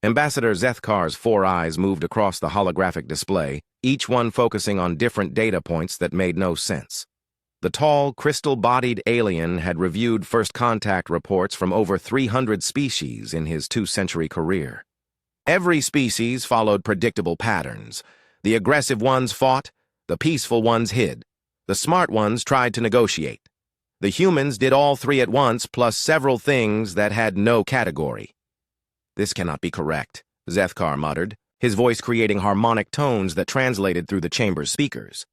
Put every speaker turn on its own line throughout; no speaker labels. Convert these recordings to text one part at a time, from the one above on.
Ambassador Zthar's 4 eyes moved across the holographic display, each one focusing on different data points that made no sense. The tall, crystal-bodied alien had reviewed first contact reports from over 300 species in his 2-century career. Every species followed predictable patterns. The aggressive ones fought, the peaceful ones hid. The smart ones tried to negotiate. The humans did all 3 at once, plus several things that had no category. "This cannot be correct," Zthar muttered, his voice creating harmonic tones that translated through the chamber's speakers.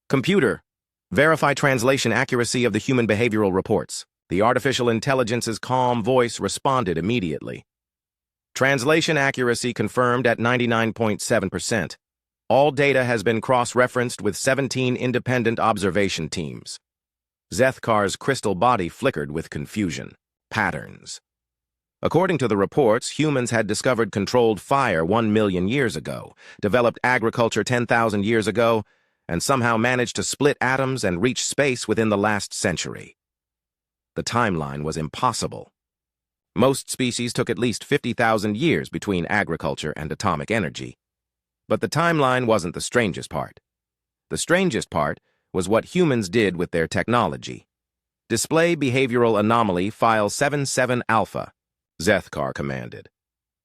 "Computer, verify translation accuracy of the human behavioral reports." The artificial intelligence's calm voice responded immediately. "Translation accuracy confirmed at 99.7%. All data has been cross-referenced with 17 independent observation teams." Zthar's crystal body flickered with confusion. Patterns. According to the reports, humans had discovered controlled fire 1 million years ago, developed agriculture 10,000 years ago, and somehow managed to split atoms and reach space within the last century. The timeline was impossible. Most species took at least 50,000 years between agriculture and atomic energy. But the timeline wasn't the strangest part. The strangest part was what humans did with their technology. "Display behavioral anomaly file 77 alpha, Zthar commanded.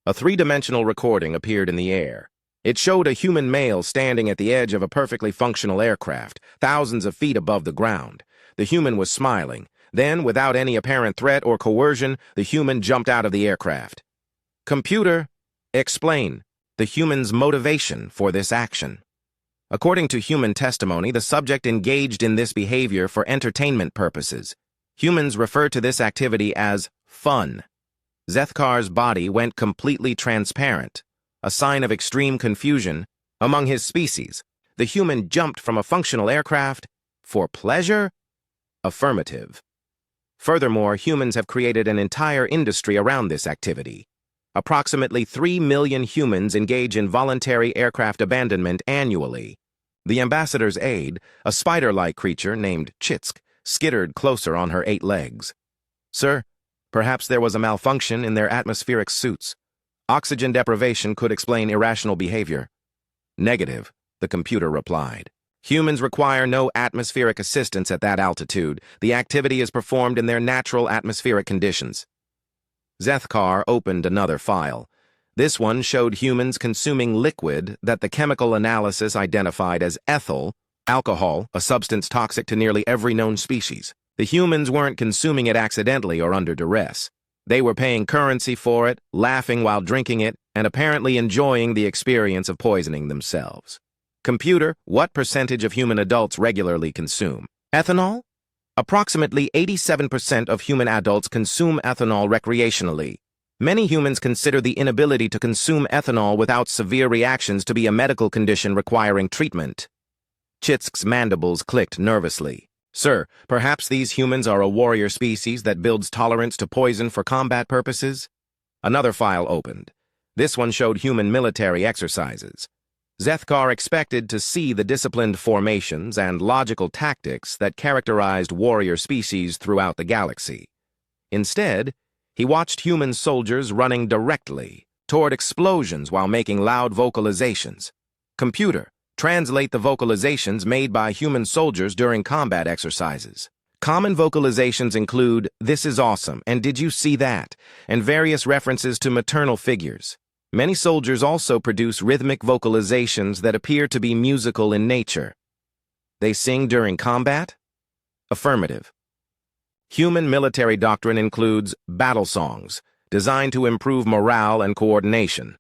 A 3-dimensional recording appeared in the air. It showed a human male standing at the edge of a perfectly functional aircraft, thousands of feet above the ground. The human was smiling. Then, without any apparent threat or coercion, the human jumped out of the aircraft. "Computer, explain the human's motivation for this action." According to human testimony, the subject engaged in this behavior for entertainment purposes. Humans refer to this activity as fun. Zthar's body went completely transparent, a sign of extreme confusion among his species. The human jumped from a functional aircraft for pleasure? Affirmative. Furthermore, humans have created an entire industry around this activity. Approximately 3 million humans engage in voluntary aircraft abandonment annually. The ambassador's aide, a spider-like creature named Chitsk, skittered closer on her 8 legs. "Sir, perhaps there was a malfunction in their atmospheric suits. Oxygen deprivation could explain irrational behavior." "Negative," the computer replied. "Humans require no atmospheric assistance at that altitude. The activity is performed in their natural atmospheric conditions." Zthar opened another file. This one showed humans consuming liquid that the chemical analysis identified as ethyl alcohol, a substance toxic to nearly every known species. The humans weren't consuming it accidentally or under duress. They were paying currency for it, laughing while drinking it, and apparently enjoying the experience of poisoning themselves. "Computer, what percentage of human adults regularly consume ethanol?" Approximately 87% of human adults consume ethanol recreationally. Many humans consider the inability to consume ethanol without severe reactions to be a medical condition requiring treatment. Chitsk's mandibles clicked nervously. "Sir, perhaps these humans are a warrior species that builds tolerance to poison for combat purposes?" Another file opened. This one showed human military exercises. Zthar expected to see the disciplined formations and logical tactics that characterized warrior species throughout the galaxy. Instead, he watched human soldiers running directly toward explosions while making loud vocalizations. "Computer, translate the vocalizations made by human soldiers during combat exercises." Common vocalizations include "This is awesome," and "Did you see that?" and various references to maternal figures. Many soldiers also produce rhythmic vocalizations that appear to be musical in nature. "They sing during combat?" Affirmative. Human military doctrine includes battle songs, designed to improve morale and coordination.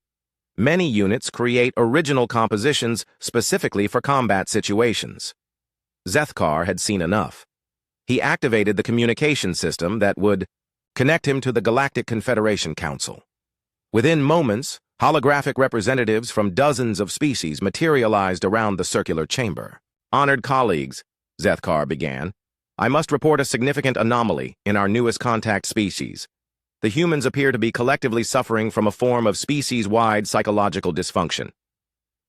Many units create original compositions specifically for combat situations. Zthar had seen enough. He activated the communication system that would connect him to the Galactic Confederation Council. Within moments, holographic representatives from dozens of species materialized around the circular chamber. "Honored colleagues," Zthar began, "I must report a significant anomaly in our newest contact species. The humans appear to be collectively suffering from a form of species-wide psychological dysfunction."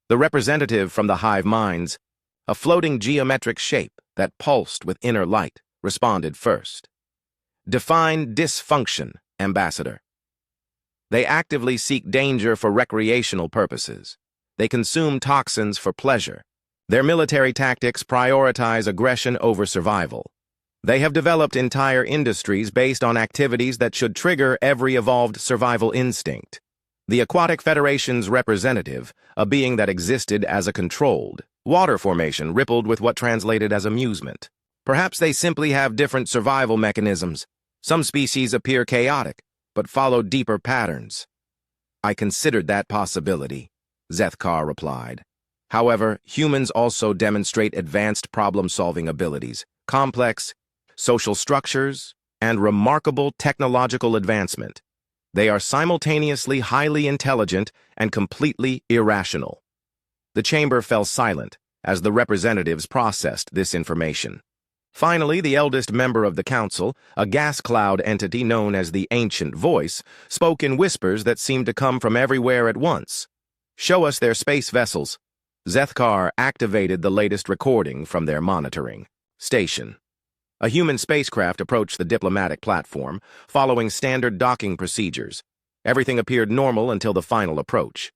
The representative from the hive minds, a floating geometric shape that pulsed with inner light, responded first. "Define dysfunction, Ambassador." They actively seek danger for recreational purposes. They consume toxins for pleasure. Their military tactics prioritize aggression over survival. They have developed entire industries based on activities that should trigger every evolved survival instinct. The Aquatic Federation's representative, a being that existed as a controlled water formation, rippled with what translated as amusement. Perhaps they simply have different survival mechanisms. Some species appear chaotic, but follow deeper patterns. I considered that possibility, Zthar replied. However, humans also demonstrate advanced problem-solving abilities, complex social structures, and remarkable technological advancement. They are simultaneously highly intelligent and completely irrational. The chamber fell silent as the representatives processed this information. Finally, the eldest member of the council, a gas cloud entity known as the Ancient Voice, spoke in whispers that seemed to come from everywhere at once. "Show us their space vessels." Zthar activated the latest recording from their monitoring station. A human spacecraft approached the diplomatic platform, following standard docking procedures. Everything appeared normal until the final approach.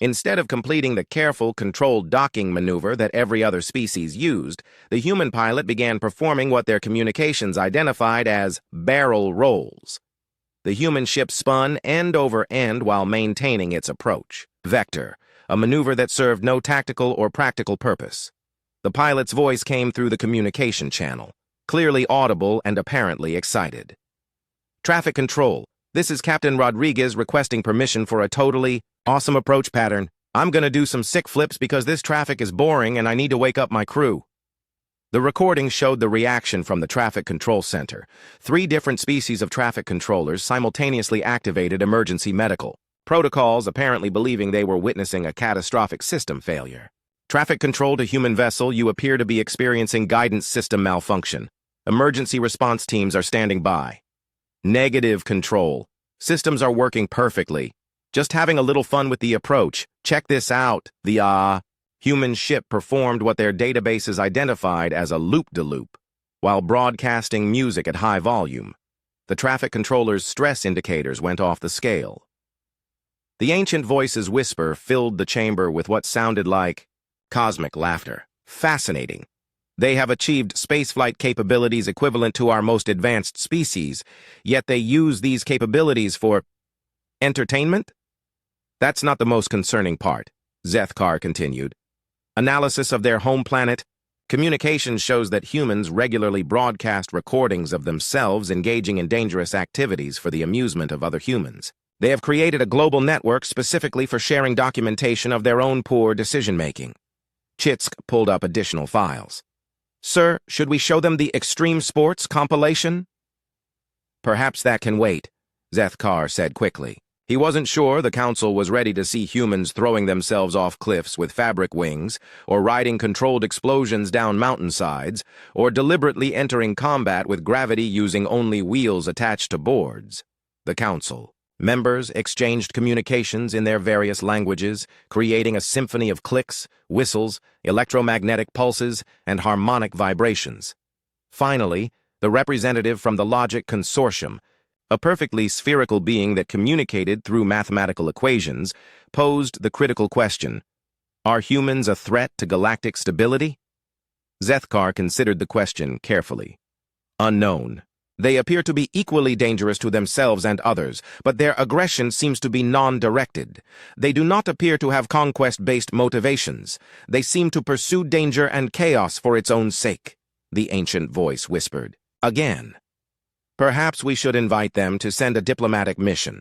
Instead of completing the careful, controlled docking maneuver that every other species used, the human pilot began performing what their communications identified as barrel rolls. The human ship spun end over end while maintaining its approach vector, a maneuver that served no tactical or practical purpose. The pilot's voice came through the communication channel, clearly audible and apparently excited. "Traffic control. This is Captain Rodriguez requesting permission for a totally awesome approach pattern. I'm gonna do some sick flips because this traffic is boring and I need to wake up my crew." The recording showed the reaction from the traffic control center. 3 different species of traffic controllers simultaneously activated emergency medical protocols, apparently believing they were witnessing a catastrophic system failure. "Traffic control to human vessel, you appear to be experiencing guidance system malfunction. Emergency response teams are standing by." "Negative control. Systems are working perfectly. Just having a little fun with the approach. Check this out." The human ship performed what their databases identified as a loop-de-loop, while broadcasting music at high volume. The traffic controller's stress indicators went off the scale. The Ancient Voice's whisper filled the chamber with what sounded like cosmic laughter. "Fascinating. They have achieved spaceflight capabilities equivalent to our most advanced species, yet they use these capabilities for entertainment? That's not the most concerning part," Zthar continued. "Analysis of their home planet. Communications shows that humans regularly broadcast recordings of themselves engaging in dangerous activities for the amusement of other humans. They have created a global network specifically for sharing documentation of their own poor decision-making." Chitsk pulled up additional files. "Sir, should we show them the Extreme Sports compilation?" "Perhaps that can wait," Zthar said quickly. He wasn't sure the council was ready to see humans throwing themselves off cliffs with fabric wings, or riding controlled explosions down mountainsides, or deliberately entering combat with gravity using only wheels attached to boards. The council members exchanged communications in their various languages, creating a symphony of clicks, whistles, electromagnetic pulses, and harmonic vibrations. Finally, the representative from the Logic Consortium, a perfectly spherical being that communicated through mathematical equations, posed the critical question: "Are humans a threat to galactic stability?" Zthar considered the question carefully. "Unknown. They appear to be equally dangerous to themselves and others, but their aggression seems to be non-directed. They do not appear to have conquest-based motivations. They seem to pursue danger and chaos for its own sake," the Ancient Voice whispered. Again. "Perhaps we should invite them to send a diplomatic mission.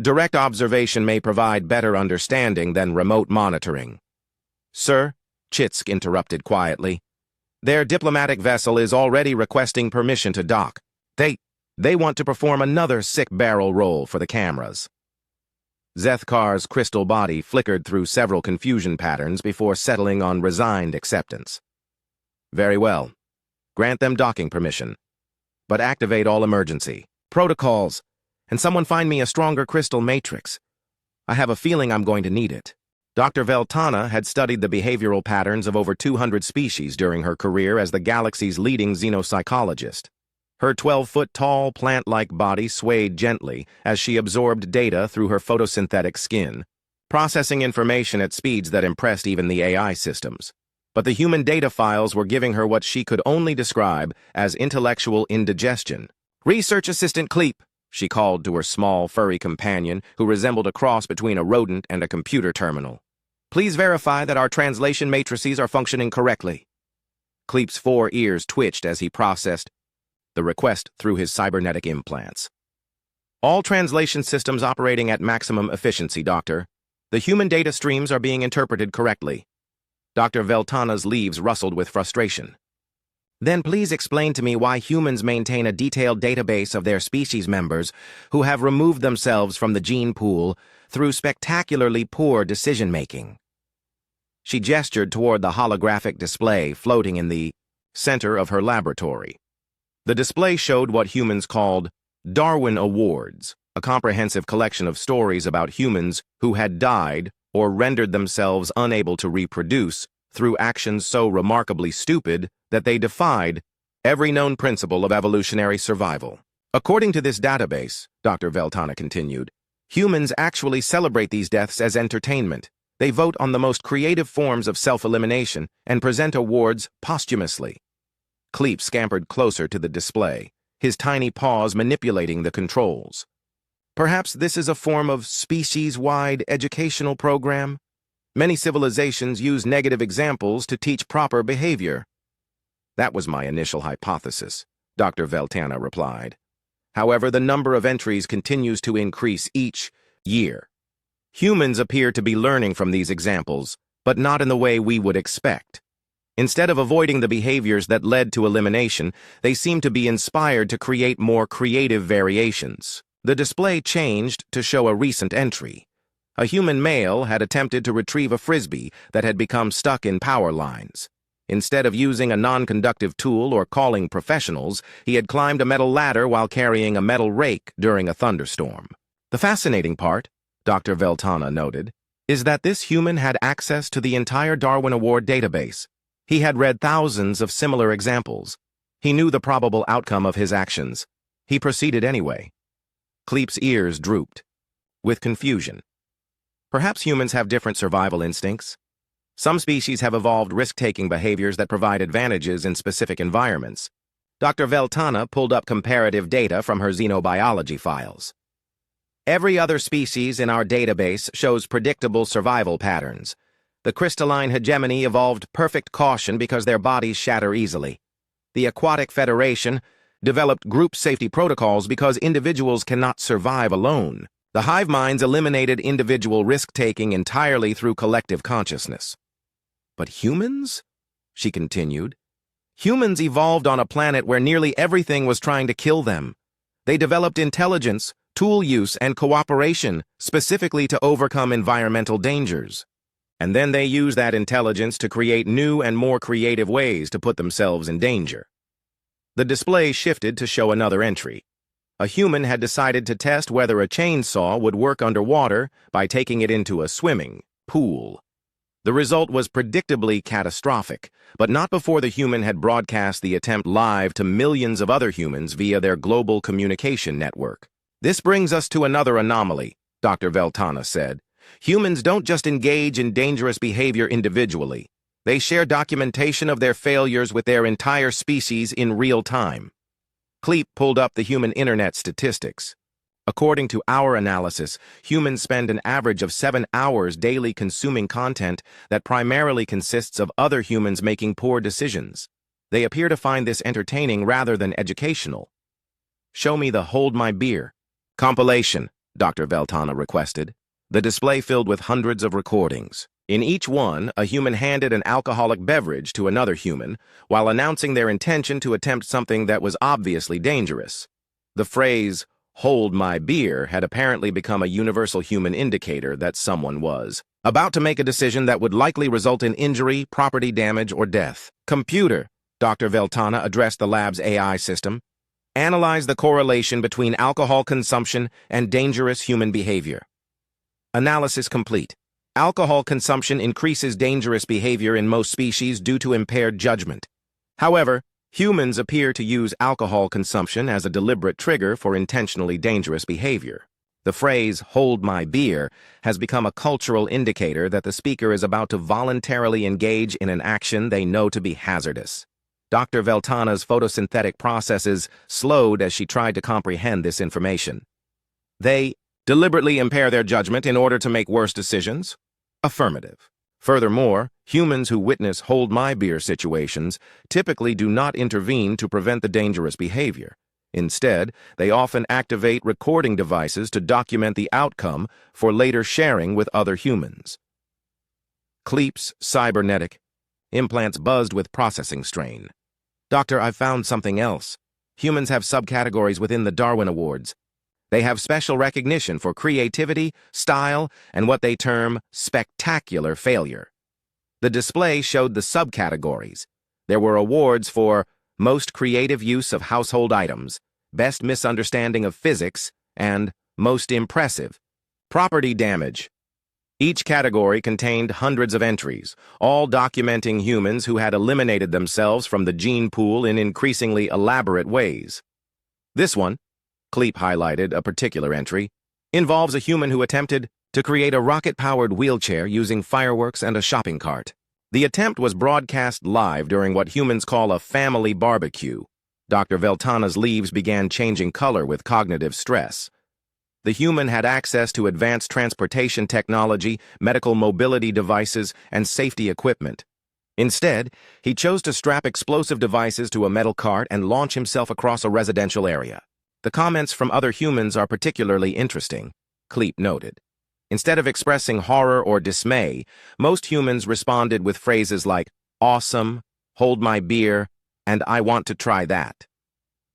Direct observation may provide better understanding than remote monitoring." "Sir," Chitsk interrupted quietly, "their diplomatic vessel is already requesting permission to dock. They want to perform another sick barrel roll for the cameras." Zthar's crystal body flickered through several confusion patterns before settling on resigned acceptance. "Very well. Grant them docking permission. But activate all emergency protocols, and someone find me a stronger crystal matrix. I have a feeling I'm going to need it." Dr. Veltana had studied the behavioral patterns of over 200 species during her career as the galaxy's leading xenopsychologist. Her 12-foot-tall, plant-like body swayed gently as she absorbed data through her photosynthetic skin, processing information at speeds that impressed even the AI systems. But the human data files were giving her what she could only describe as intellectual indigestion. "Research Assistant Cleep," she called to her small, furry companion, who resembled a cross between a rodent and a computer terminal. "Please verify that our translation matrices are functioning correctly." Cleep's 4 ears twitched as he processed the request through his cybernetic implants. "All translation systems operating at maximum efficiency, Doctor. The human data streams are being interpreted correctly." Dr. Veltana's leaves rustled with frustration. "Then please explain to me why humans maintain a detailed database of their species members who have removed themselves from the gene pool through spectacularly poor decision-making." She gestured toward the holographic display floating in the center of her laboratory. The display showed what humans called Darwin Awards, a comprehensive collection of stories about humans who had died or rendered themselves unable to reproduce through actions so remarkably stupid that they defied every known principle of evolutionary survival. "According to this database," Dr. Veltana continued, "humans actually celebrate these deaths as entertainment. They vote on the most creative forms of self-elimination and present awards posthumously." Cleep scampered closer to the display, his tiny paws manipulating the controls. "Perhaps this is a form of species-wide educational program? Many civilizations use negative examples to teach proper behavior." "That was my initial hypothesis," Dr. Veltana replied. "However, the number of entries continues to increase each year. Humans appear to be learning from these examples, but not in the way we would expect. Instead of avoiding the behaviors that led to elimination, they seem to be inspired to create more creative variations." The display changed to show a recent entry. A human male had attempted to retrieve a frisbee that had become stuck in power lines. Instead of using a non-conductive tool or calling professionals, he had climbed a metal ladder while carrying a metal rake during a thunderstorm. "The fascinating part," Dr. Veltana noted, "is that this human had access to the entire Darwin Award database. He had read thousands of similar examples. He knew the probable outcome of his actions. He proceeded anyway." Cleep's ears drooped with confusion. "Perhaps humans have different survival instincts. Some species have evolved risk-taking behaviors that provide advantages in specific environments." Dr. Veltana pulled up comparative data from her xenobiology files. "Every other species in our database shows predictable survival patterns. The crystalline hegemony evolved perfect caution because their bodies shatter easily. The Aquatic Federation developed group safety protocols because individuals cannot survive alone. The hive minds eliminated individual risk-taking entirely through collective consciousness." "But humans?" she continued. "Humans evolved on a planet where nearly everything was trying to kill them. They developed intelligence, tool use, and cooperation specifically to overcome environmental dangers. And then they use that intelligence to create new and more creative ways to put themselves in danger." The display shifted to show another entry. A human had decided to test whether a chainsaw would work underwater by taking it into a swimming pool. The result was predictably catastrophic, but not before the human had broadcast the attempt live to millions of other humans via their global communication network. "This brings us to another anomaly," Dr. Veltana said. "Humans don't just engage in dangerous behavior individually. They share documentation of their failures with their entire species in real time." Cleep pulled up the human internet statistics. "According to our analysis, humans spend an average of 7 hours daily consuming content that primarily consists of other humans making poor decisions. They appear to find this entertaining rather than educational." "Show me the Hold My Beer compilation," Dr. Veltana requested. The display filled with hundreds of recordings. In each one, a human handed an alcoholic beverage to another human while announcing their intention to attempt something that was obviously dangerous. The phrase, "Hold my beer," had apparently become a universal human indicator that someone was about to make a decision that would likely result in injury, property damage, or death. "Computer," Dr. Veltana addressed the lab's AI system, "analyze the correlation between alcohol consumption and dangerous human behavior." Analysis complete. Alcohol consumption increases dangerous behavior in most species due to impaired judgment. However, Humans appear to use alcohol consumption as a deliberate trigger for intentionally dangerous behavior. The phrase, "hold my beer," has become a cultural indicator that the speaker is about to voluntarily engage in an action they know to be hazardous. Dr. Veltana's photosynthetic processes slowed as she tried to comprehend this information. They deliberately impair their judgment in order to make worse decisions? Affirmative. Furthermore, humans who witness hold my beer situations typically do not intervene to prevent the dangerous behavior. Instead, they often activate recording devices to document the outcome for later sharing with other humans. Cleep's cybernetic implants buzzed with processing strain. Doctor, I've found something else. Humans have subcategories within the Darwin Awards. They have special recognition for creativity, style, and what they term spectacular failure. The display showed the subcategories. There were awards for most creative use of household items, best misunderstanding of physics, and most impressive property damage. Each category contained hundreds of entries, all documenting humans who had eliminated themselves from the gene pool in increasingly elaborate ways. This one, Cleep highlighted a particular entry, involves a human who attempted to create a rocket-powered wheelchair using fireworks and a shopping cart. The attempt was broadcast live during what humans call a family barbecue. Dr. Veltana's leaves began changing color with cognitive stress. The human had access to advanced transportation technology, medical mobility devices, and safety equipment. Instead, he chose to strap explosive devices to a metal cart and launch himself across a residential area. The comments from other humans are particularly interesting, Cleep noted. Instead of expressing horror or dismay, most humans responded with phrases like, "awesome," "hold my beer," and "I want to try that."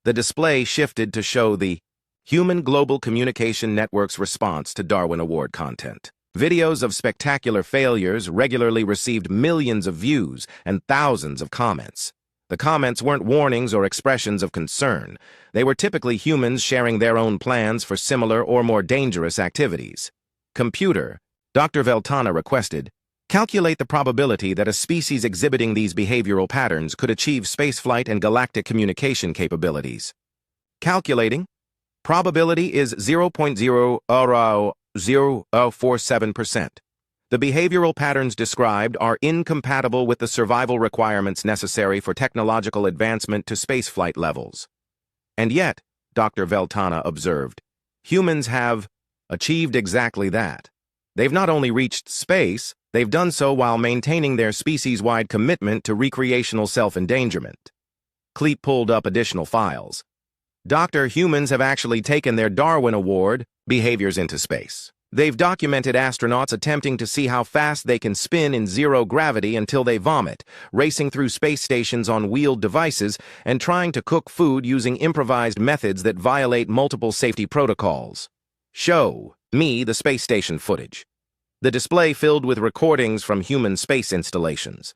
The display shifted to show the Human Global Communication Network's response to Darwin Award content. Videos of spectacular failures regularly received millions of views and thousands of comments. The comments weren't warnings or expressions of concern. They were typically humans sharing their own plans for similar or more dangerous activities. Computer, Dr. Veltana requested, calculate the probability that a species exhibiting these behavioral patterns could achieve spaceflight and galactic communication capabilities. Calculating. Probability is 0.00047%. The behavioral patterns described are incompatible with the survival requirements necessary for technological advancement to spaceflight levels. And yet, Dr. Veltana observed, humans have achieved exactly that. They've not only reached space, they've done so while maintaining their species-wide commitment to recreational self-endangerment. Cleep pulled up additional files. Humans have actually taken their Darwin Award behaviors into space. They've documented astronauts attempting to see how fast they can spin in zero gravity until they vomit, racing through space stations on wheeled devices, and trying to cook food using improvised methods that violate multiple safety protocols. Show me the space station footage. The display filled with recordings from human space installations.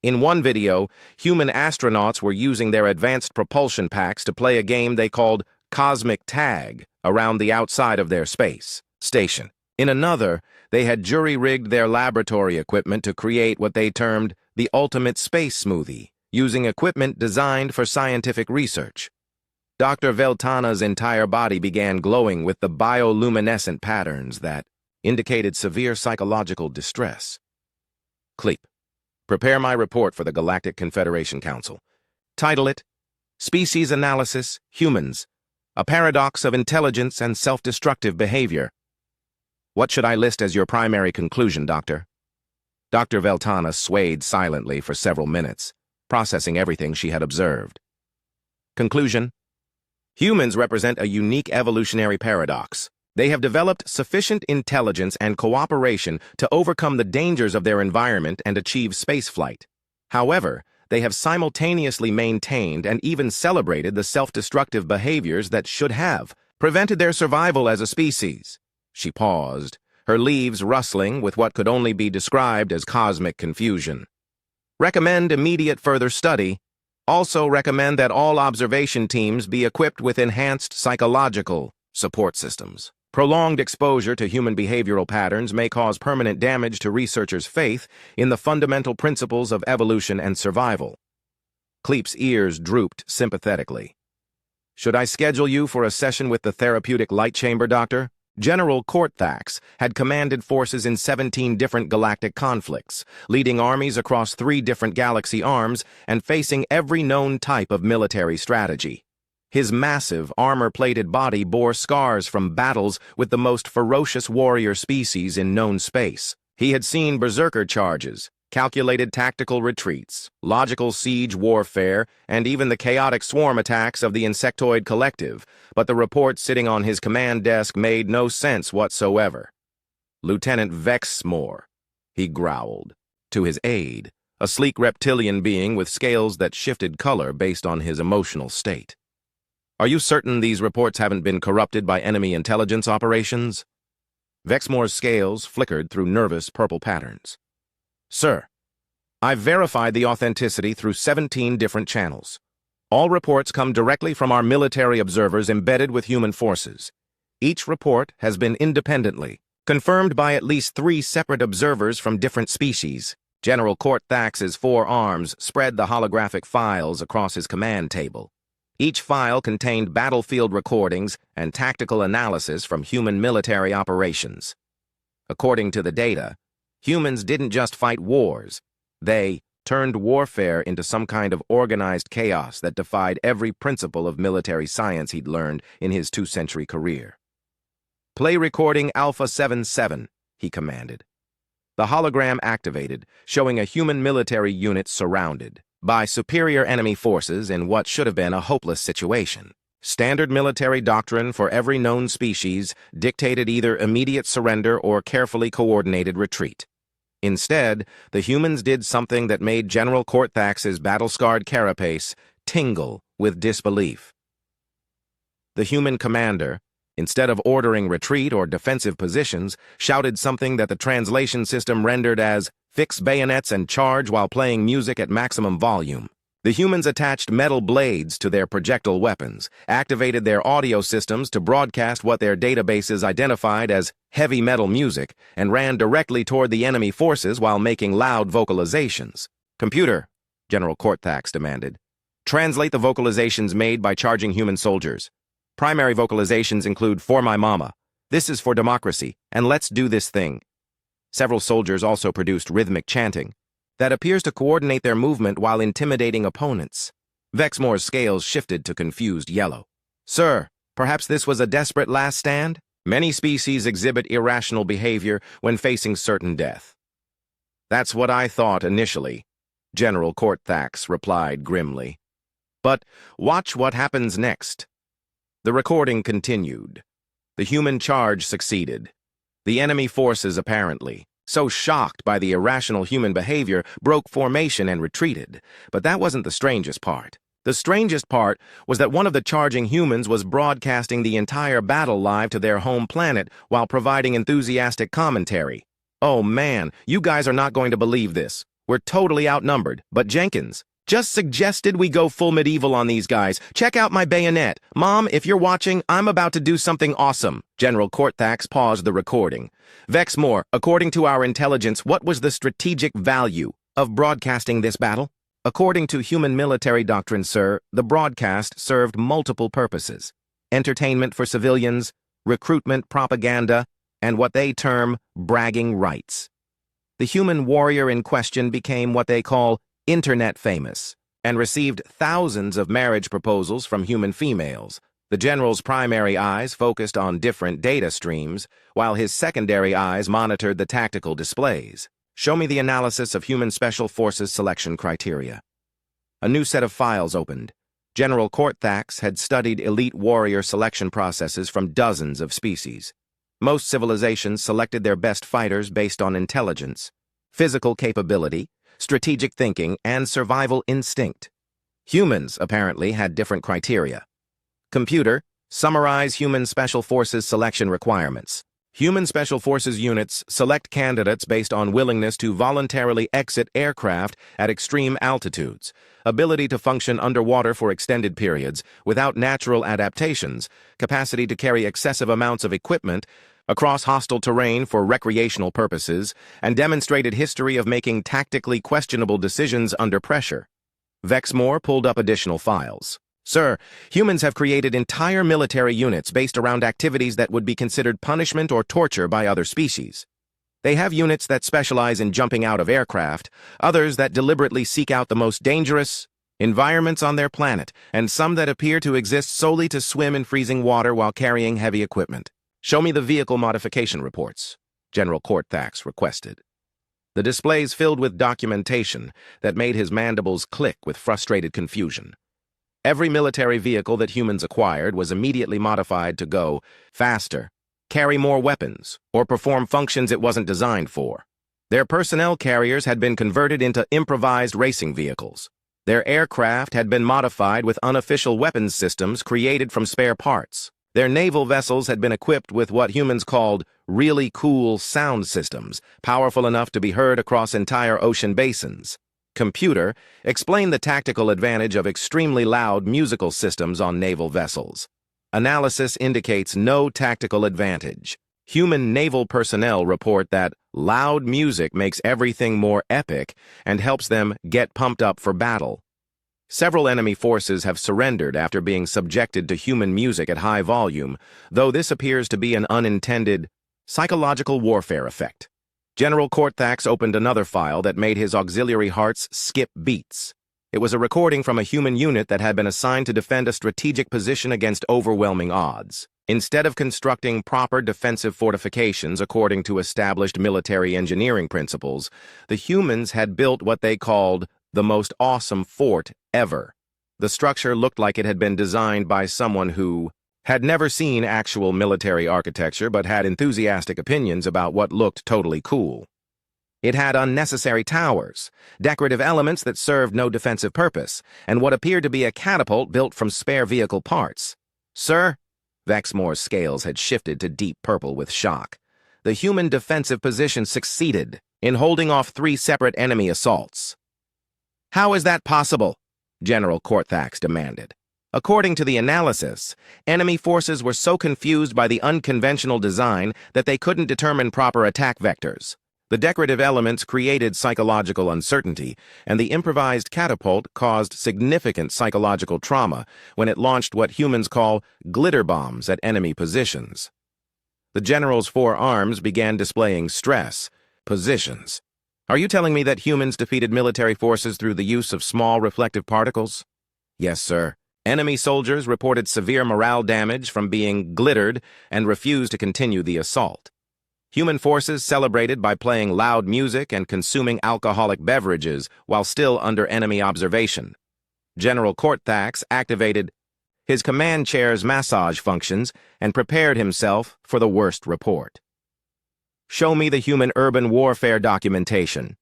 In one video, human astronauts were using their advanced propulsion packs to play a game they called Cosmic Tag around the outside of their space station. In another, they had jury-rigged their laboratory equipment to create what they termed the ultimate space smoothie, using equipment designed for scientific research. Dr. Veltana's entire body began glowing with the bioluminescent patterns that indicated severe psychological distress. Cleep, prepare my report for the Galactic Confederation Council. Title it, Species Analysis, Humans, a Paradox of Intelligence and Self-Destructive Behavior. What should I list as your primary conclusion, Doctor? Dr. Veltana swayed silently for several minutes, processing everything she had observed. Conclusion: humans represent a unique evolutionary paradox. They have developed sufficient intelligence and cooperation to overcome the dangers of their environment and achieve spaceflight. However, they have simultaneously maintained and even celebrated the self-destructive behaviors that should have prevented their survival as a species. She paused, her leaves rustling with what could only be described as cosmic confusion. Recommend immediate further study. Also recommend that all observation teams be equipped with enhanced psychological support systems. Prolonged exposure to human behavioral patterns may cause permanent damage to researchers' faith in the fundamental principles of evolution and survival. Cleep's ears drooped sympathetically. "Should I schedule you for a session with the therapeutic light chamber, Doctor?" General Cortax had commanded forces in 17 different galactic conflicts, leading armies across 3 different galaxy arms and facing every known type of military strategy. His massive, armor-plated body bore scars from battles with the most ferocious warrior species in known space. He had seen berserker charges, calculated tactical retreats, logical siege warfare, and even the chaotic swarm attacks of the insectoid collective, but the reports sitting on his command desk made no sense whatsoever. "Lieutenant Vexmore," he growled. To his aide, a sleek reptilian being with scales that shifted color based on his emotional state. "Are you certain these reports haven't been corrupted by enemy intelligence operations?" Vexmore's scales flickered through nervous purple patterns. "Sir, I've verified the authenticity through 17 different channels. All reports come directly from our military observers embedded with human forces. Each report has been independently confirmed by at least 3 separate observers from different species." General Cortax's 4 arms spread the holographic files across his command table. Each file contained battlefield recordings and tactical analysis from human military operations. According to the data, humans didn't just fight wars. They turned warfare into some kind of organized chaos that defied every principle of military science he'd learned in his 2-century career. "Play recording Alpha 77, he commanded. The hologram activated, showing a human military unit surrounded by superior enemy forces in what should have been a hopeless situation. Standard military doctrine for every known species dictated either immediate surrender or carefully coordinated retreat. Instead, the humans did something that made General Cortax's battle-scarred carapace tingle with disbelief. The human commander, instead of ordering retreat or defensive positions, shouted something that the translation system rendered as "fix bayonets and charge" while playing music at maximum volume. The humans attached metal blades to their projectile weapons, activated their audio systems to broadcast what their databases identified as heavy metal music, and ran directly toward the enemy forces while making loud vocalizations. "Computer," General Cortax demanded, "translate the vocalizations made by charging human soldiers. Primary vocalizations include 'For my mama,' 'This is for democracy,' and 'Let's do this thing.'" Several soldiers also produced rhythmic chanting that appears to coordinate their movement while intimidating opponents. Vexmore's scales shifted to confused yellow. "Sir, perhaps this was a desperate last stand? Many species exhibit irrational behavior when facing certain death." "That's what I thought initially," General Cortax replied grimly. "But watch what happens next." The recording continued. The human charge succeeded. The enemy forces, apparently so shocked by the irrational human behavior, broke formation and retreated. But that wasn't the strangest part. The strangest part was that one of the charging humans was broadcasting the entire battle live to their home planet while providing enthusiastic commentary. "Oh man, you guys are not going to believe this. We're totally outnumbered, but Jenkins just suggested we go full medieval on these guys. Check out my bayonet. Mom, if you're watching, I'm about to do something awesome." General Cortax paused the recording. "Vexmore, according to our intelligence, what was the strategic value of broadcasting this battle?" "According to human military doctrine, sir, the broadcast served multiple purposes: entertainment for civilians, recruitment propaganda, and what they term bragging rights. The human warrior in question became what they call internet famous, and received thousands of marriage proposals from human females. The general's primary eyes focused on different data streams, while his secondary eyes monitored the tactical displays. Show me the analysis of human special forces selection criteria." A new set of files opened. General Cortax had studied elite warrior selection processes from dozens of species. Most civilizations selected their best fighters based on intelligence, physical capability, strategic thinking, and survival instinct. Humans, apparently, had different criteria. "Computer, summarize human special forces selection requirements." Human special forces units select candidates based on willingness to voluntarily exit aircraft at extreme altitudes, ability to function underwater for extended periods without natural adaptations, capacity to carry excessive amounts of equipment across hostile terrain for recreational purposes, and demonstrated history of making tactically questionable decisions under pressure. Vexmore pulled up additional files. Sir, humans have created entire military units based around activities that would be considered punishment or torture by other species. They have units that specialize in jumping out of aircraft, others that deliberately seek out the most dangerous environments on their planet, and some that appear to exist solely to swim in freezing water while carrying heavy equipment. Show me the vehicle modification reports, General Cortax requested. The displays filled with documentation that made his mandibles click with frustrated confusion. Every military vehicle that humans acquired was immediately modified to go faster, carry more weapons, or perform functions it wasn't designed for. Their personnel carriers had been converted into improvised racing vehicles. Their aircraft had been modified with unofficial weapons systems created from spare parts. Their naval vessels had been equipped with what humans called really cool sound systems, powerful enough to be heard across entire ocean basins. Computer, explain the tactical advantage of extremely loud musical systems on naval vessels. Analysis indicates no tactical advantage. Human naval personnel report that loud music makes everything more epic and helps them get pumped up for battle. Several enemy forces have surrendered after being subjected to human music at high volume, though this appears to be an unintended psychological warfare effect. General Cortax opened another file that made his auxiliary hearts skip beats. It was a recording from a human unit that had been assigned to defend a strategic position against overwhelming odds. Instead of constructing proper defensive fortifications according to established military engineering principles, the humans had built what they called the most awesome fort ever. The structure looked like it had been designed by someone who had never seen actual military architecture but had enthusiastic opinions about what looked totally cool. It had unnecessary towers, decorative elements that served no defensive purpose, and what appeared to be a catapult built from spare vehicle parts. Sir, Vexmore's scales had shifted to deep purple with shock. The human defensive position succeeded in holding off 3 separate enemy assaults. How is that possible? General Cortax demanded. According to the analysis, enemy forces were so confused by the unconventional design that they couldn't determine proper attack vectors. The decorative elements created psychological uncertainty, and the improvised catapult caused significant psychological trauma when it launched what humans call glitter bombs at enemy positions. The general's 4 arms began displaying stress positions. Are you telling me that humans defeated military forces through the use of small reflective particles? Yes, sir. Enemy soldiers reported severe morale damage from being glittered and refused to continue the assault. Human forces celebrated by playing loud music and consuming alcoholic beverages while still under enemy observation. General Cortax activated his command chair's massage functions and prepared himself for the worst report. Show me the human urban warfare documentation.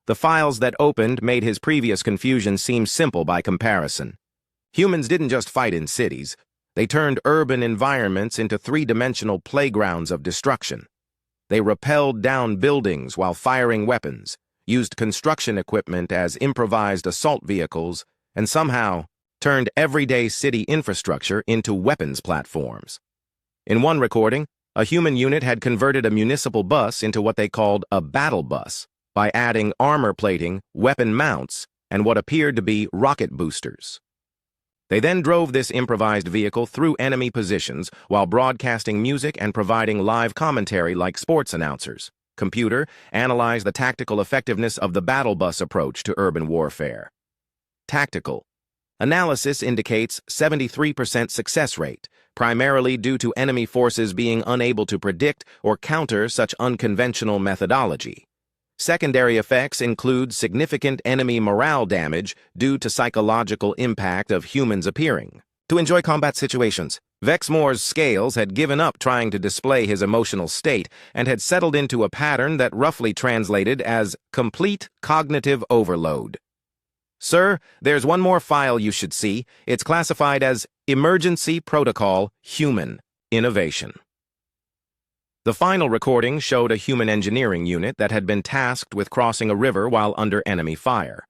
The files that opened made his previous confusion seem simple by comparison. Humans didn't just fight in cities. They turned urban environments into 3-dimensional playgrounds of destruction. They rappelled down buildings while firing weapons, used construction equipment as improvised assault vehicles, and somehow turned everyday city infrastructure into weapons platforms. In one recording, a human unit had converted a municipal bus into what they called a battle bus by adding armor plating, weapon mounts, and what appeared to be rocket boosters. They then drove this improvised vehicle through enemy positions while broadcasting music and providing live commentary like sports announcers. Computer, analyze the tactical effectiveness of the battle bus approach to urban warfare. Tactical. Analysis indicates 73% success rate, primarily due to enemy forces being unable to predict or counter such unconventional methodology. Secondary effects include significant enemy morale damage due to psychological impact of humans appearing to enjoy combat situations. Vexmore's scales had given up trying to display his emotional state and had settled into a pattern that roughly translated as complete cognitive overload. Sir, there's one more file you should see. It's classified as Emergency Protocol Human Innovation. The final recording showed a human engineering unit that had been tasked with crossing a river while under enemy fire.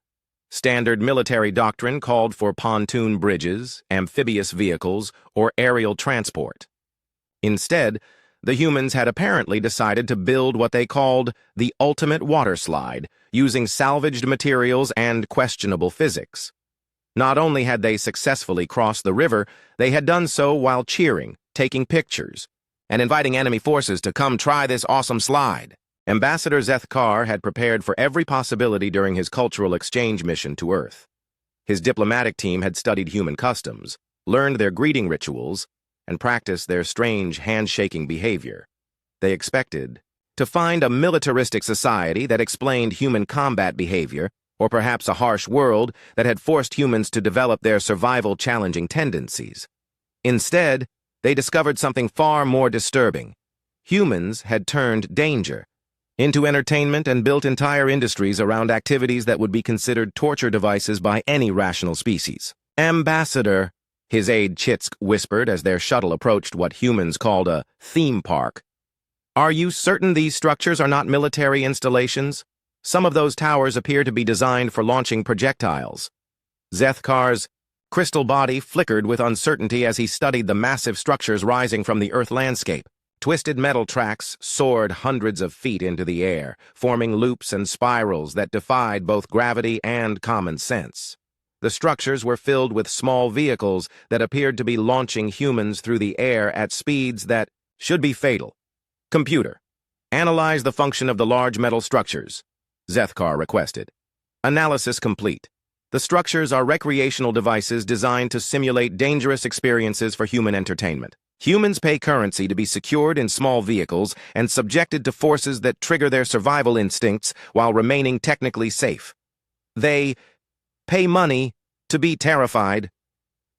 Standard military doctrine called for pontoon bridges, amphibious vehicles, or aerial transport. Instead, the humans had apparently decided to build what they called the ultimate water slide, using salvaged materials and questionable physics. Not only had they successfully crossed the river, they had done so while cheering, taking pictures, and inviting enemy forces to come try this awesome slide. Ambassador Zthar had prepared for every possibility during his cultural exchange mission to Earth. His diplomatic team had studied human customs, learned their greeting rituals, and practiced their strange handshaking behavior. They expected to find a militaristic society that explained human combat behavior, or perhaps a harsh world that had forced humans to develop their survival-challenging tendencies. Instead, they discovered something far more disturbing. Humans had turned danger into entertainment and built entire industries around activities that would be considered torture devices by any rational species. Ambassador, his aide Chitsk whispered as their shuttle approached what humans called a theme park. Are you certain these structures are not military installations? Some of those towers appear to be designed for launching projectiles. Zthar's crystal body flickered with uncertainty as he studied the massive structures rising from the Earth landscape. Twisted metal tracks soared hundreds of feet into the air, forming loops and spirals that defied both gravity and common sense. The structures were filled with small vehicles that appeared to be launching humans through the air at speeds that should be fatal. Computer, analyze the function of the large metal structures, Zthar requested. Analysis complete. The structures are recreational devices designed to simulate dangerous experiences for human entertainment. Humans pay currency to be secured in small vehicles and subjected to forces that trigger their survival instincts while remaining technically safe. They pay money to be terrified.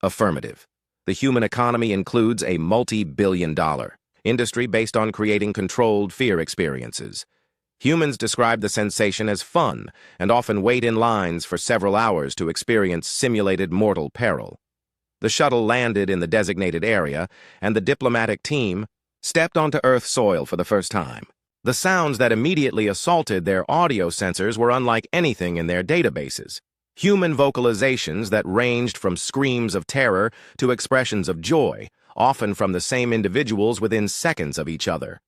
Affirmative. The human economy includes a multi-billion-dollar industry based on creating controlled fear experiences. Humans describe the sensation as fun and often wait in lines for several hours to experience simulated mortal peril. The shuttle landed in the designated area, and the diplomatic team stepped onto Earth soil for the first time. The sounds that immediately assaulted their audio sensors were unlike anything in their databases. Human vocalizations that ranged from screams of terror to expressions of joy, often from the same individuals within seconds of each other.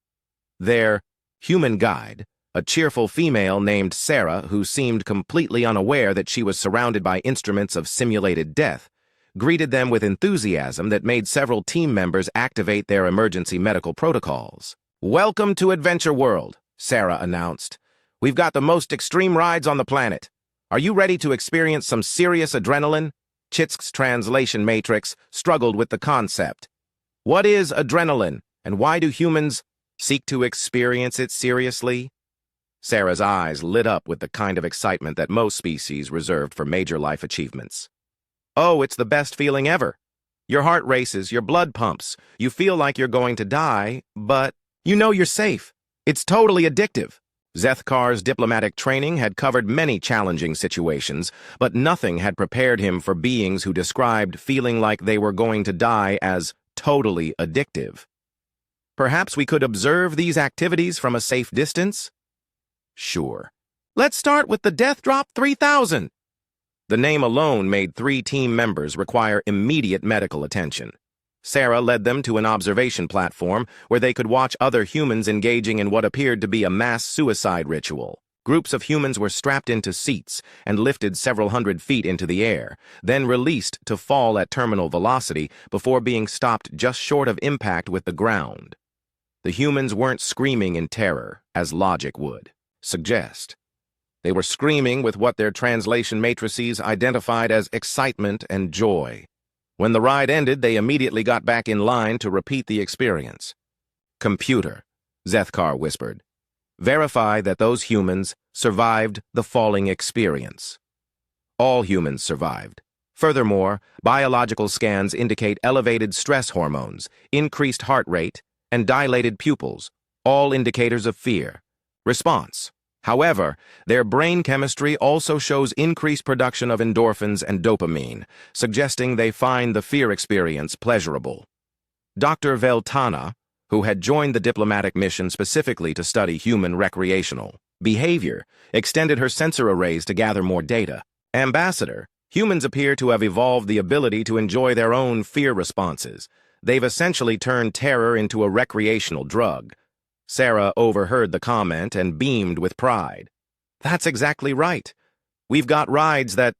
Their human guide, a cheerful female named Sarah who seemed completely unaware that she was surrounded by instruments of simulated death, greeted them with enthusiasm that made several team members activate their emergency medical protocols. "Welcome to Adventure World," Sarah announced. "We've got the most extreme rides on the planet. Are you ready to experience some serious adrenaline?" Chitsk's translation matrix struggled with the concept. What is adrenaline, and why do humans seek to experience it seriously? Sarah's eyes lit up with the kind of excitement that most species reserved for major life achievements. "Oh, it's the best feeling ever. Your heart races, your blood pumps. You feel like you're going to die, but you know you're safe. It's totally addictive." Zthar's diplomatic training had covered many challenging situations, but nothing had prepared him for beings who described feeling like they were going to die as totally addictive. "Perhaps we could observe these activities from a safe distance?" "Sure. Let's start with the Death Drop 3000. The name alone made 3 team members require immediate medical attention. Sarah led them to an observation platform where they could watch other humans engaging in what appeared to be a mass suicide ritual. Groups of humans were strapped into seats and lifted several hundred feet into the air, then released to fall at terminal velocity before being stopped just short of impact with the ground. The humans weren't screaming in terror, as logic would suggest. They were screaming with what their translation matrices identified as excitement and joy. When the ride ended, they immediately got back in line to repeat the experience. "Computer," Zthar whispered. "Verify that those humans survived the falling experience." All humans survived. Furthermore, biological scans indicate elevated stress hormones, increased heart rate, and dilated pupils, all indicators of fear. Response. However, their brain chemistry also shows increased production of endorphins and dopamine, suggesting they find the fear experience pleasurable. Dr. Veltana, who had joined the diplomatic mission specifically to study human recreational behavior, extended her sensor arrays to gather more data. Ambassador, humans appear to have evolved the ability to enjoy their own fear responses. They've essentially turned terror into a recreational drug. Sarah overheard the comment and beamed with pride. "That's exactly right. We've got rides that..."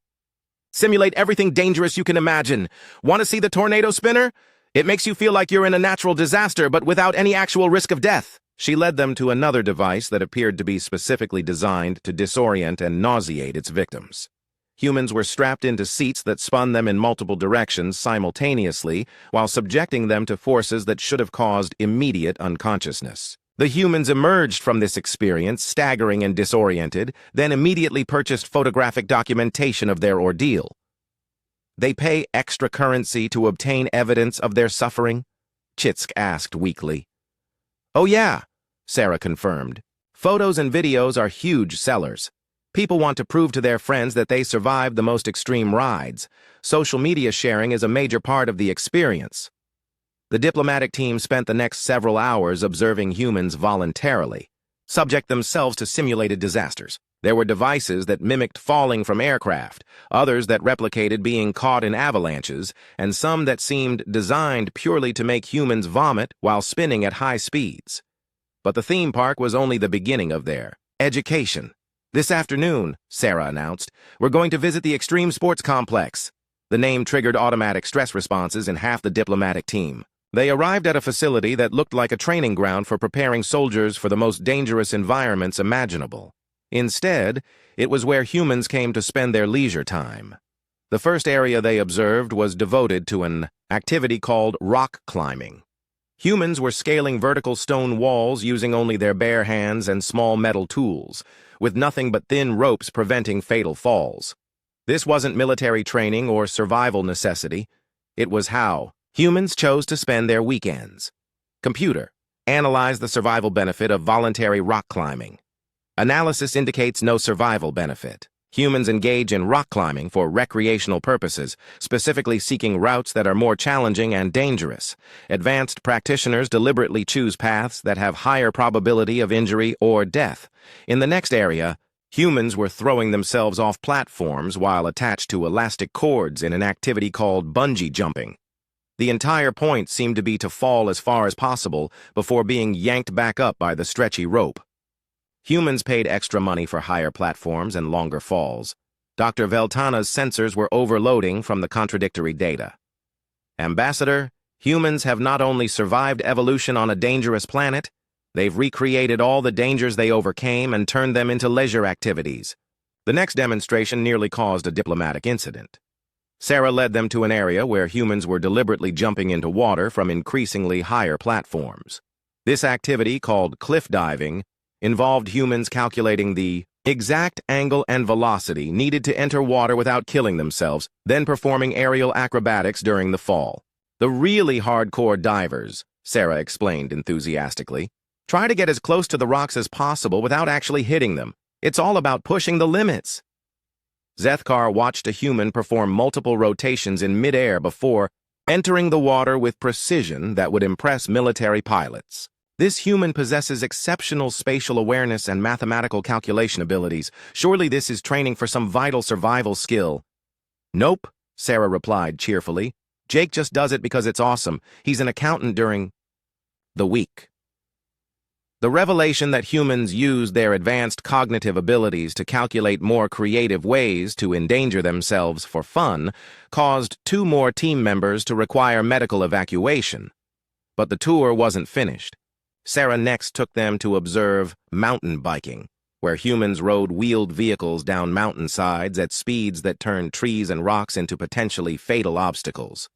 Simulate everything dangerous you can imagine. Want to see the tornado spinner? It makes you feel like you're in a natural disaster, but without any actual risk of death. She led them to another device that appeared to be specifically designed to disorient and nauseate its victims. Humans were strapped into seats that spun them in multiple directions simultaneously, while subjecting them to forces that should have caused immediate unconsciousness. The humans emerged from this experience staggering and disoriented, then immediately purchased photographic documentation of their ordeal. They pay extra currency to obtain evidence of their suffering? Chitsk asked weakly. Oh yeah, Sarah confirmed. Photos and videos are huge sellers. People want to prove to their friends that they survived the most extreme rides. Social media sharing is a major part of the experience. The diplomatic team spent the next several hours observing humans voluntarily, subject themselves to simulated disasters. There were devices that mimicked falling from aircraft, others that replicated being caught in avalanches, and some that seemed designed purely to make humans vomit while spinning at high speeds. But the theme park was only the beginning of their education. This afternoon, Sarah announced, we're going to visit the Extreme Sports Complex. The name triggered automatic stress responses in half the diplomatic team. They arrived at a facility that looked like a training ground for preparing soldiers for the most dangerous environments imaginable. Instead, it was where humans came to spend their leisure time. The first area they observed was devoted to an activity called rock climbing. Humans were scaling vertical stone walls using only their bare hands and small metal tools, with nothing but thin ropes preventing fatal falls. This wasn't military training or survival necessity. It was how humans chose to spend their weekends. Computer, analyze the survival benefit of voluntary rock climbing. Analysis indicates no survival benefit. Humans engage in rock climbing for recreational purposes, specifically seeking routes that are more challenging and dangerous. Advanced practitioners deliberately choose paths that have higher probability of injury or death. In the next area, humans were throwing themselves off platforms while attached to elastic cords in an activity called bungee jumping. The entire point seemed to be to fall as far as possible before being yanked back up by the stretchy rope. Humans paid extra money for higher platforms and longer falls. Dr. Veltana's sensors were overloading from the contradictory data. Ambassador, humans have not only survived evolution on a dangerous planet, they've recreated all the dangers they overcame and turned them into leisure activities. The next demonstration nearly caused a diplomatic incident. Sarah led them to an area where humans were deliberately jumping into water from increasingly higher platforms. This activity, called cliff diving, involved humans calculating the exact angle and velocity needed to enter water without killing themselves, then performing aerial acrobatics during the fall. The really hardcore divers, Sarah explained enthusiastically, try to get as close to the rocks as possible without actually hitting them. It's all about pushing the limits. Zthar watched a human perform multiple rotations in midair before entering the water with precision that would impress military pilots. This human possesses exceptional spatial awareness and mathematical calculation abilities. Surely this is training for some vital survival skill. Nope, Sarah replied cheerfully. Jake just does it because it's awesome. He's an accountant during the week. The revelation that humans use their advanced cognitive abilities to calculate more creative ways to endanger themselves for fun caused 2 more team members to require medical evacuation. But the tour wasn't finished. Sarah next took them to observe mountain biking, where humans rode wheeled vehicles down mountainsides at speeds that turned trees and rocks into potentially fatal obstacles.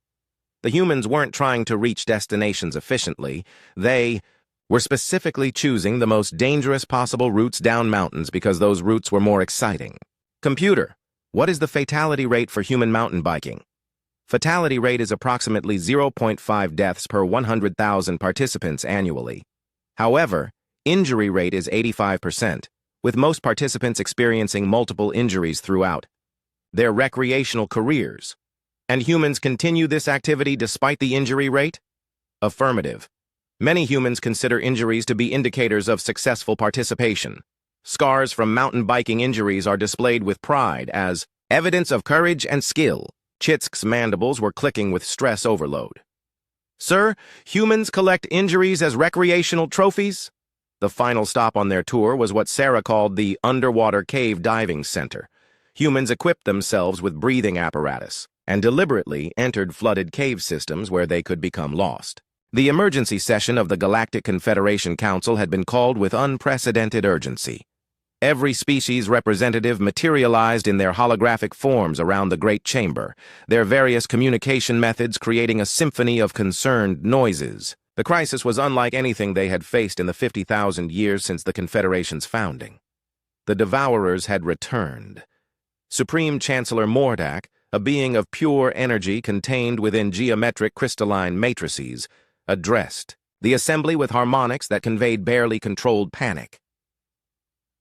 The humans weren't trying to reach destinations efficiently. They were specifically choosing the most dangerous possible routes down mountains because those routes were more exciting. Computer, what is the fatality rate for human mountain biking? Fatality rate is approximately 0.5 deaths per 100,000 participants annually. However, injury rate is 85%, with most participants experiencing multiple injuries throughout their recreational careers. And humans continue this activity despite the injury rate? Affirmative. Many humans consider injuries to be indicators of successful participation. Scars from mountain biking injuries are displayed with pride as evidence of courage and skill. Chitsk's mandibles were clicking with stress overload. Sir, humans collect injuries as recreational trophies? The final stop on their tour was what Sarah called the Underwater Cave Diving Center. humans equipped themselves with breathing apparatus and deliberately entered flooded cave systems where they could become lost. The emergency session of the Galactic Confederation Council had been called with unprecedented urgency. Every species representative materialized in their holographic forms around the Great Chamber, their various communication methods creating a symphony of concerned noises. The crisis was unlike anything they had faced in the 50,000 years since the Confederation's founding. The Devourers had returned. Supreme Chancellor Mordak, a being of pure energy contained within geometric crystalline matrices, addressed the assembly with harmonics that conveyed barely controlled panic.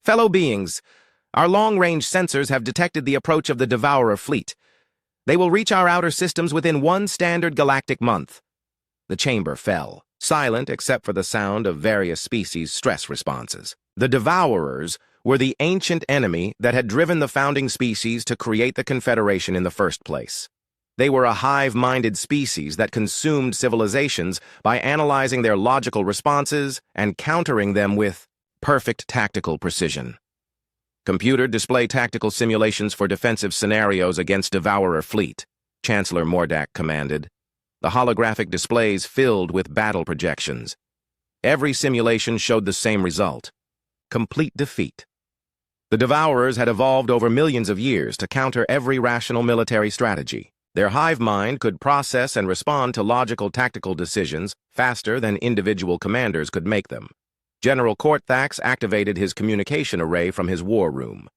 Fellow beings, our long-range sensors have detected the approach of the Devourer fleet. They will reach our outer systems within one standard galactic month. The chamber fell, silent except for the sound of various species' stress responses. The Devourers were the ancient enemy that had driven the founding species to create the Confederation in the first place. They were a hive-minded species that consumed civilizations by analyzing their logical responses and countering them with perfect tactical precision. Computer display tactical simulations for defensive scenarios against Devourer fleet, Chancellor Mordak commanded. The holographic displays filled with battle projections. Every simulation showed the same result: complete defeat. The Devourers had evolved over millions of years to counter every rational military strategy. Their hive mind could process and respond to logical tactical decisions faster than individual commanders could make them. General Cortax activated his communication array from his war room.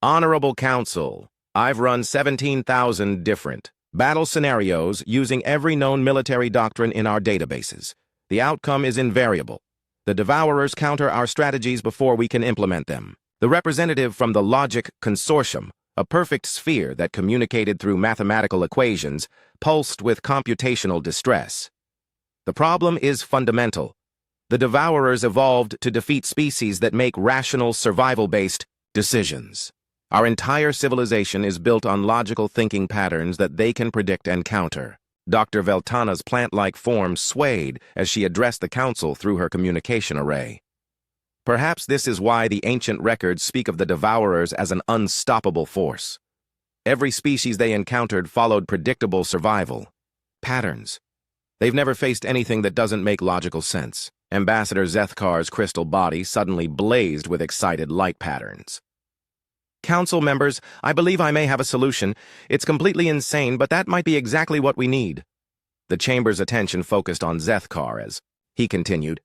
Honorable Council, I've run 17,000 different battle scenarios using every known military doctrine in our databases. The outcome is invariable. The Devourers counter our strategies before we can implement them. The representative from the Logic Consortium, a perfect sphere that communicated through mathematical equations, pulsed with computational distress. The problem is fundamental. The Devourers evolved to defeat species that make rational, survival-based decisions. Our entire civilization is built on logical thinking patterns that they can predict and counter. Dr. Veltana's plant-like form swayed as she addressed the council through her communication array. Perhaps this is why the ancient records speak of the Devourers as an unstoppable force. Every species they encountered followed predictable survival patterns. They've never faced anything that doesn't make logical sense. Ambassador Zthar's crystal body suddenly blazed with excited light patterns. Council members, I believe I may have a solution. It's completely insane, but that might be exactly what we need. The chamber's attention focused on Zthar as he continued.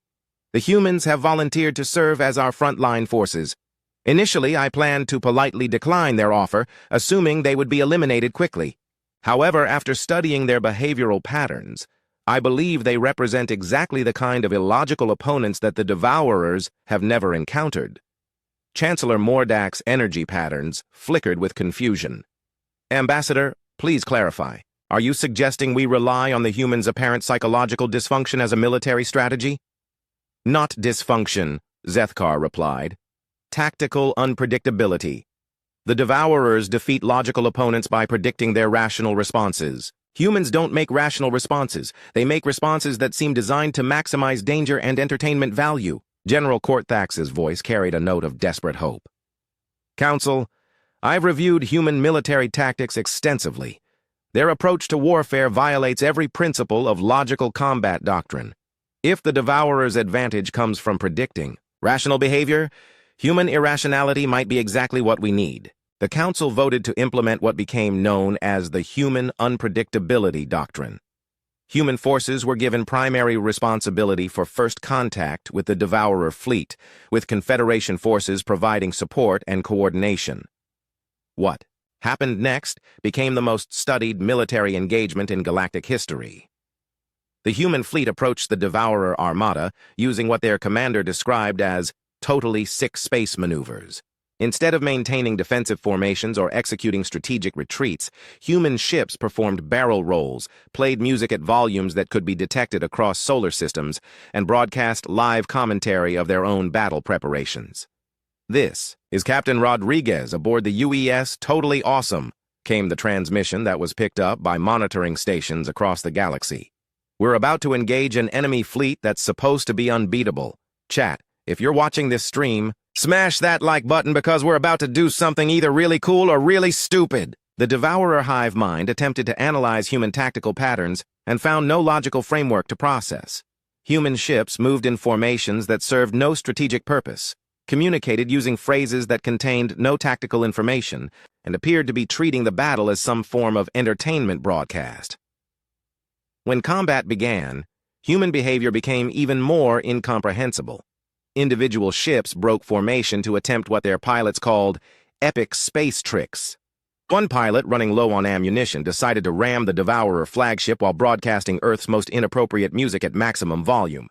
The humans have volunteered to serve as our frontline forces. Initially, I planned to politely decline their offer, assuming they would be eliminated quickly. However, after studying their behavioral patterns, I believe they represent exactly the kind of illogical opponents that the Devourers have never encountered. Chancellor Mordak's energy patterns flickered with confusion. Ambassador, please clarify. Are you suggesting we rely on the humans' apparent psychological dysfunction as a military strategy? Not dysfunction, Zthar replied. Tactical unpredictability. The Devourers defeat logical opponents by predicting their rational responses. Humans don't make rational responses. They make responses that seem designed to maximize danger and entertainment value. General Cortax's voice carried a note of desperate hope. Council, I've reviewed human military tactics extensively. Their approach to warfare violates every principle of logical combat doctrine. If the Devourer's advantage comes from predicting rational behavior, human irrationality might be exactly what we need. The Council voted to implement what became known as the Human Unpredictability Doctrine. Human forces were given primary responsibility for first contact with the Devourer fleet, with Confederation forces providing support and coordination. What happened next became the most studied military engagement in galactic history. The human fleet approached the Devourer armada using what their commander described as totally sick space maneuvers. Instead of maintaining defensive formations or executing strategic retreats, human ships performed barrel rolls, played music at volumes that could be detected across solar systems, and broadcast live commentary of their own battle preparations. This is Captain Rodriguez aboard the UES Totally Awesome, came the transmission that was picked up by monitoring stations across the galaxy. We're about to engage an enemy fleet that's supposed to be unbeatable. Chat, if you're watching this stream, Smash that like button because we're about to do something either really cool or really stupid. The Devourer hive mind attempted to analyze human tactical patterns and found no logical framework to process. Human ships moved in formations that served no strategic purpose, communicated using phrases that contained no tactical information, and appeared to be treating the battle as some form of entertainment broadcast. When combat began, human behavior became even more incomprehensible. Individual ships broke formation to attempt what their pilots called epic space tricks. One pilot, running low on ammunition, decided to ram the Devourer flagship while broadcasting Earth's most inappropriate music at maximum volume.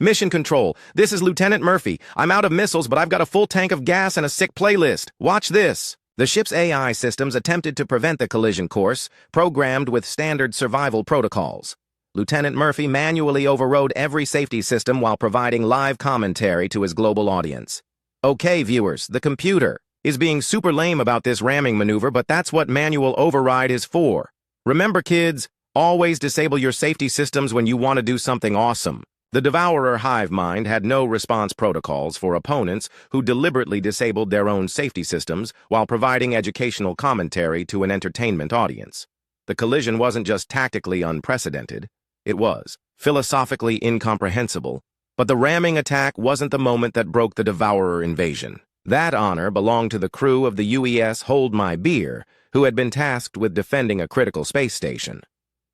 Mission Control, this is Lieutenant Murphy. I'm out of missiles, but I've got a full tank of gas and a sick playlist. Watch this. The ship's AI systems attempted to prevent the collision course, programmed with standard survival protocols. Lieutenant Murphy manually overrode every safety system while providing live commentary to his global audience. Okay, viewers, the computer is being super lame about this ramming maneuver, but that's what manual override is for. Remember, kids, always disable your safety systems when you want to do something awesome. The Devourer hive mind had no response protocols for opponents who deliberately disabled their own safety systems while providing educational commentary to an entertainment audience. The collision wasn't just tactically unprecedented, it was philosophically incomprehensible, but the ramming attack wasn't the moment that broke the Devourer invasion. That honor belonged to the crew of the UES Hold My Beer, who had been tasked with defending a critical space station.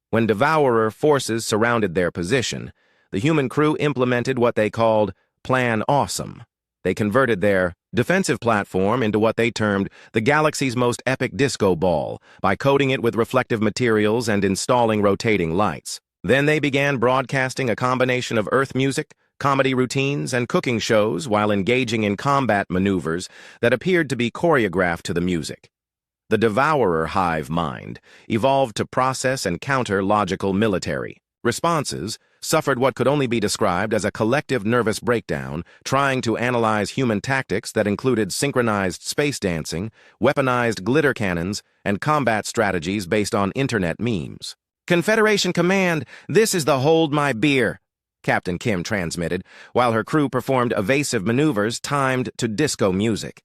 When Devourer forces surrounded their position, the human crew implemented what they called Plan Awesome. They converted their defensive platform into what they termed the galaxy's most epic disco ball by coating it with reflective materials and installing rotating lights. Then they began broadcasting a combination of Earth music, comedy routines, and cooking shows while engaging in combat maneuvers that appeared to be choreographed to the music. The Devourer hive mind evolved to process and counter logical military responses, suffered what could only be described as a collective nervous breakdown, trying to analyze human tactics that included synchronized space dancing, weaponized glitter cannons, and combat strategies based on internet memes. Confederation Command, this is the Hold My Beer, Captain Kim transmitted, while her crew performed evasive maneuvers timed to disco music.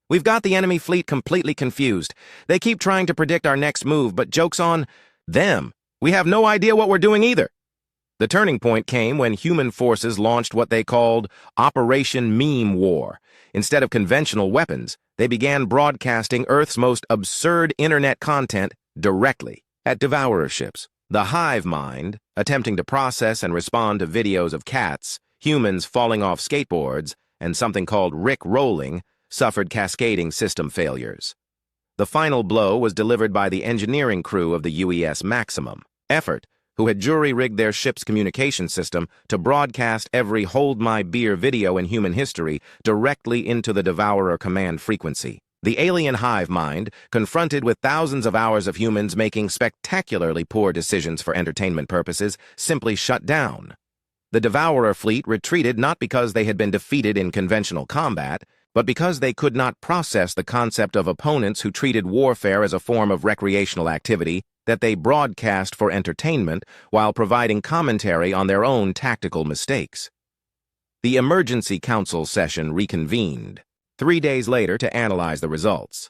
We've got the enemy fleet completely confused. They keep trying to predict our next move, but joke's on them. We have no idea what we're doing either. The turning point came when human forces launched what they called Operation Meme War. Instead of conventional weapons, they began broadcasting Earth's most absurd internet content directly at Devourer ships. The hive mind, attempting to process and respond to videos of cats, humans falling off skateboards, and something called Rick rolling, suffered cascading system failures. The final blow was delivered by the engineering crew of the UES Maximum Effort, who had jury-rigged their ship's communication system to broadcast every Hold My Beer video in human history directly into the Devourer command frequency. The alien hive mind, confronted with thousands of hours of humans making spectacularly poor decisions for entertainment purposes, simply shut down. The Devourer fleet retreated not because they had been defeated in conventional combat, but because they could not process the concept of opponents who treated warfare as a form of recreational activity that they broadcast for entertainment while providing commentary on their own tactical mistakes. The Emergency Council session reconvened 3 days later to analyze the results.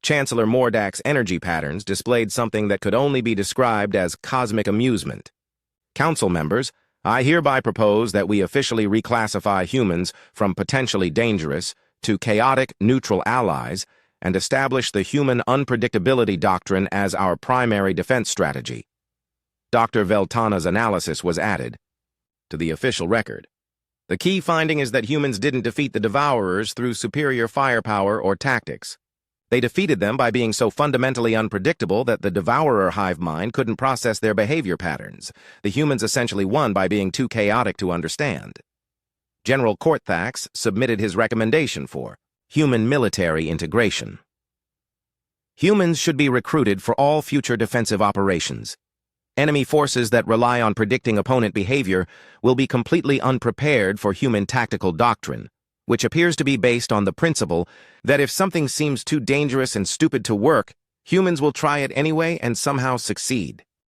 Chancellor Mordak's energy patterns displayed something that could only be described as cosmic amusement. Council members, I hereby propose that we officially reclassify humans from potentially dangerous to chaotic neutral allies and establish the human unpredictability doctrine as our primary defense strategy. Dr. Veltana's analysis was added to the official record. The key finding is that humans didn't defeat the Devourers through superior firepower or tactics. They defeated them by being so fundamentally unpredictable that the Devourer hive mind couldn't process their behavior patterns. The humans essentially won by being too chaotic to understand. General Cortax submitted his recommendation for human military integration. Humans should be recruited for all future defensive operations. Enemy forces that rely on predicting opponent behavior will be completely unprepared for human tactical doctrine, which appears to be based on the principle that if something seems too dangerous and stupid to work, humans will try it anyway and somehow succeed.